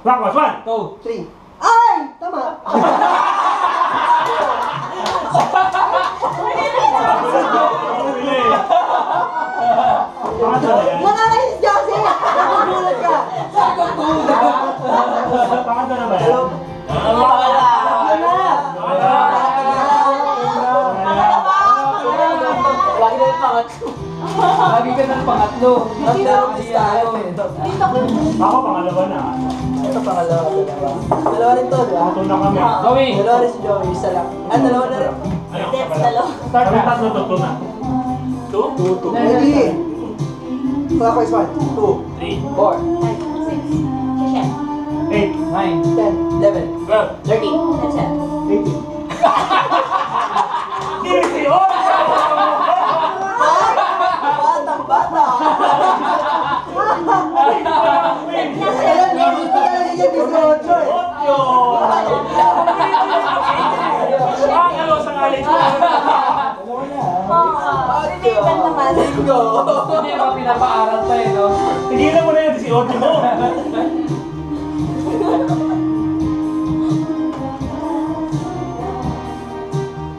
Clockwise, 1, 2, 3. Ay! Tama! Nakakainis kasi! Nagugulat ka! Pangatlo na ba yan? Lagi na yung pangatlo. lagi ka ng pangatlo. Ako, pangalawa na. Ito pangalawa. Dalawa rin to, di ba? Pangatulo na kami. Joey! Dalawa rin si Joey, isa lang. Ah, dalawa na rin. Ayun, kami tatlo, tutlo na. 2? Ready? Clockwise 1, 2, 3, 4, 8, 9, 10, 11, 12. 13. Division! Batang bata! Ayan, hindi ko talaga yung 18 eh. Ano sa college ko? Go! Hindi ba pinapaaral pa eh, no? Tigilan mo na yung 18 mo.